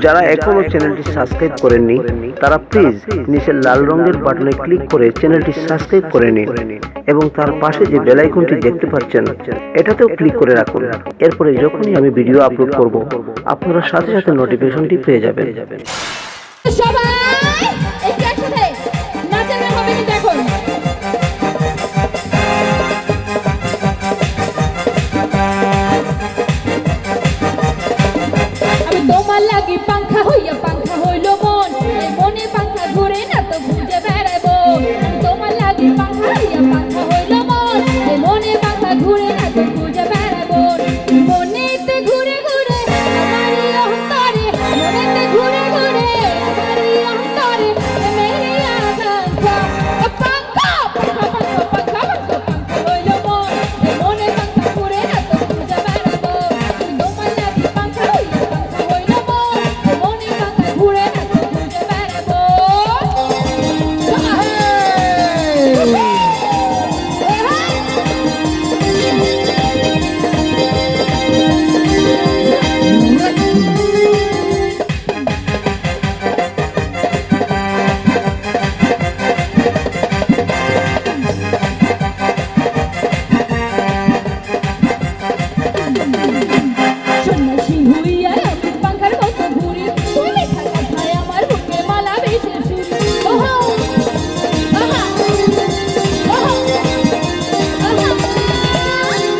যারা এখনো চ্যানেলটি সাবস্ক্রাইব করেননি তারা প্লিজ নিচের লাল রঙের বাটনে ক্লিক করে চ্যানেলটি সাবস্ক্রাইব করে নিন এবং তার পাশে যে বেল আইকনটি দেখতে পাচ্ছেন এটাতেও ক্লিক করে রাখুন। এরপরে যখনই আমি ভিডিও আপলোড করব আপনারা সাথে সাথে নোটিফিকেশনটি পেয়ে যাবেন। সবাই একটু একসাথে নাচের হবে কি দেখুন। আমি তোমার লাগি পাংখা হইয়া পাংখা হইল মন, এই মনে পাংখা ঘুরে না তো ঘুরে বেড়াবো। তোমার লাগি পাংখা হইয়া পাংখা হইল মন, এই মনে পাংখা ঘুরে না তো ঘুরে বেড়াবো। মনেতে ঘুরে ঘুরে আমারই অন্তরে, মনেতে ঘুরে ঘুরে আমারই অন্তরে মেরে আকাঙ্ক্ষা। পাংখা পাংখা পাংখা পাংখা পাংখা হইল মন, এই মনে পাংখা ঘুরে না তো ঘুরে বেড়াবো। তোমার লাগি পাংখা হইয়া পাংখা হইল মন, এই মনে পাংখা ঘুরে না তো ঘুরে বেড়াবো। সন্ন্যাসী হইয়া আমি পাংখার মতো ঘুরি, তুমি থাকা ঠায় আমার বুকে মালা বেশে সুরি। ওহো আহা ওহো আহা।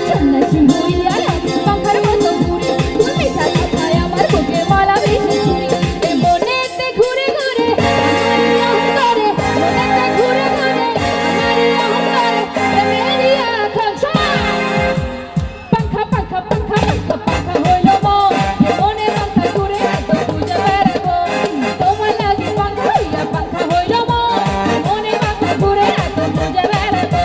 সন্ন্যাসী হইয়া আমি পাংখার মতো ঘুরি, তুমি থাকা ঠায় আমার বুকে মালা বেশে সুরি। এই মনেতে ঘুরে ঘুরে আমারই অন্তরে, মনেতে ঘুরে ঘুরে আমারই অন্তরে মেরি আকাঙ্ক্ষা। পাংখা পাংখা পাংখা পাংখা পাংখা হইল মন, মনে পাংখা ঘুরে না তো খুঁজে বেড়াবো। তোমার লাগি পাংখা হইয়া পাংখা হইল মন, মনে পাংখা ঘুরে না তো খুঁজে বেড়াবো।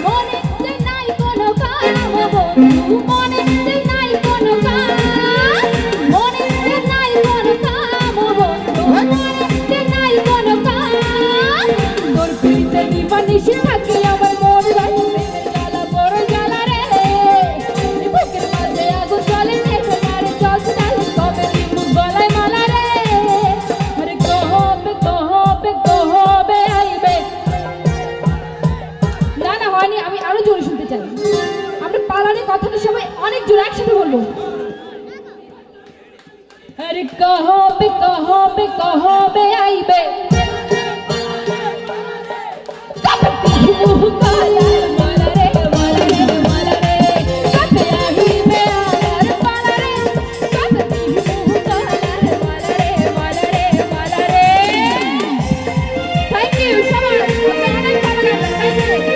মনেতে নাই কোনো কাম বন্ধু, মনেতে নাই কোনো কাম, মনেতে নাই কোনো কাম বন্ধু, মনেতে নাই কোনো কাম। তোর পিড়িতে নিবানিশি থাকি আমার মন যায়, প্রেমের জ্বালা বড় জ্বালা রে। এই বুকের মাঝে আগুন জ্বলে দেখে মারে চলছে ডালে, কবে দিবু গলায় মালা রে। আরে কবে কবে কবে আইবে। না না হয়নি, আমি আরো জোরে শুনতে চাই। আমরা পালানি কথাটা সবাই অনেক জোরে একসাথে বলবো। আরে কবে কবে কবে আইবে। কবে দিবু গলায় মালা রে, মালা রে, মালা রে। কবে আইবে আমার পালা রে, কবে দিবু গলায় মালা রে, মালা রে, মালা রে। থ্যাংক ইউ সবাই, আপনারা অনেক ভালো লাগলো। Thank you.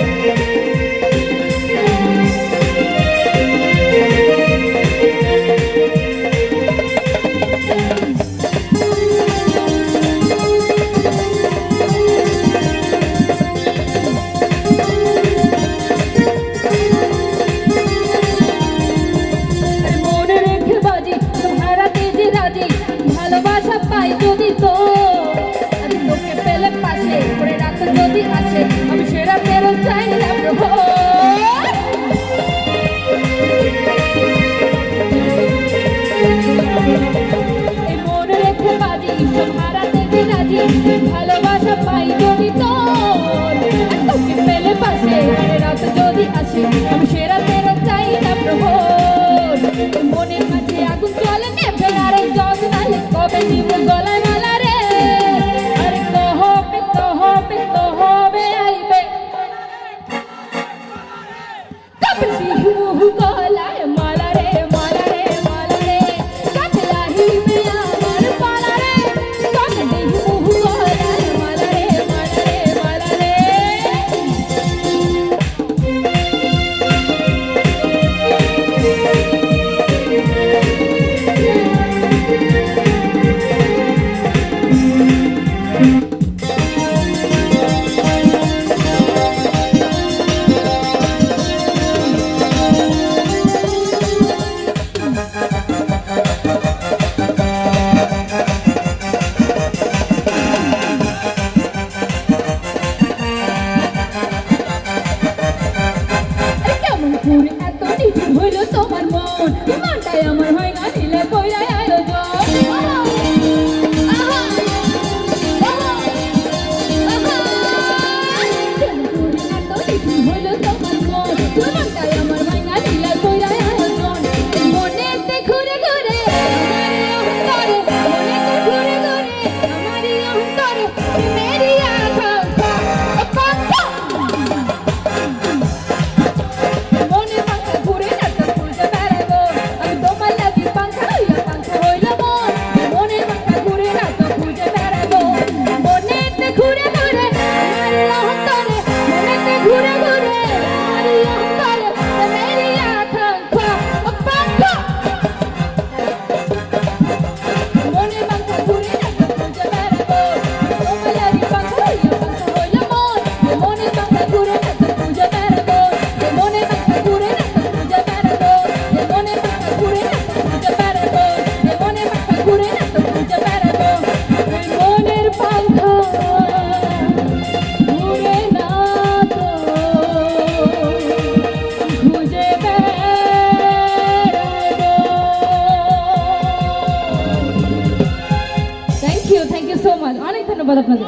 মনে রেখে বাজি হারাতে যে রাজি, ভালোবাসা পাই যদি তো আমি তোকে পেলে পাশে করে রাত যদি আসে, আমি সেরা ফেরত চাই না প্রভু। এই মনে রেখে বাজি সব হারাতে যে রাজি, ভালোবাসা পাই যদি তো তোকে পেলে পাশে করে রাত যদি আসে, আমি সেরা ফেরত চাই না প্রভু। মনের মাঝে আগুন জ্বলে নেভে না রে, জল নালে কবে দিব গলায় মালা রে। আরে কবে কবে কবে আইবে। কবে দিব গলায় মালা রে, মালা রে, মালা রে। কবে আহিবে আমার পালা রে, কবে দিব গলায় মালা রে, মালা রে, মালা রে। পুরি এত নিঠুর হইল তোমার মন মনটাই আমার হয় না দিলে কইরাই আয়োজন আহা, আহা, আহা, আহা। কেন পুরি এত নিঠুর হইল তোমার মন মনটাই আমার হয় না দিলে কইরাই আয়োজন মনেতে ঘুরে ঘুরে আমারই অন্তরে মনেতে ঘুরে ঘুরে আমারই অন্তরে মেরি আকাঙ্ক্ষা আকাঙ্ক্ষা মনে পাখা ঘুরে না তো খুঁজে বেড়াবো আমি তোমার লাগি পাখা হইল মন মনে পাখা ঘুরে না তো খুঁজে বেড়াবো মনেতে ঘুরে ঘুরে আমারই অন্তরে মনেতে ঘুরে ঘুরে আমারই অন্তরে মেরি আকাঙ্ক্ষা আকাঙ্ক্ষা মনে পাখা ঘুরে না তো খুঁজে বেড়াবো তোমার লাগি পাখা হইল মন মনে পাখা ঘুরে না তো খুঁজে বেড়াবো মনে পাখা ঘুরে না তো খুঁজে বেড়াবো মনে পাখা ঘুরে না তো খুঁজে বেড়াবো মনে পাখা ঘুরে না তো খুঁজে বেড়াবো মনের পাখা ঘুরে না তো খুঁজে বেড়াবো থ্যাংক ইউ সো মাচ অনেক ধন্যবাদ আপনাদের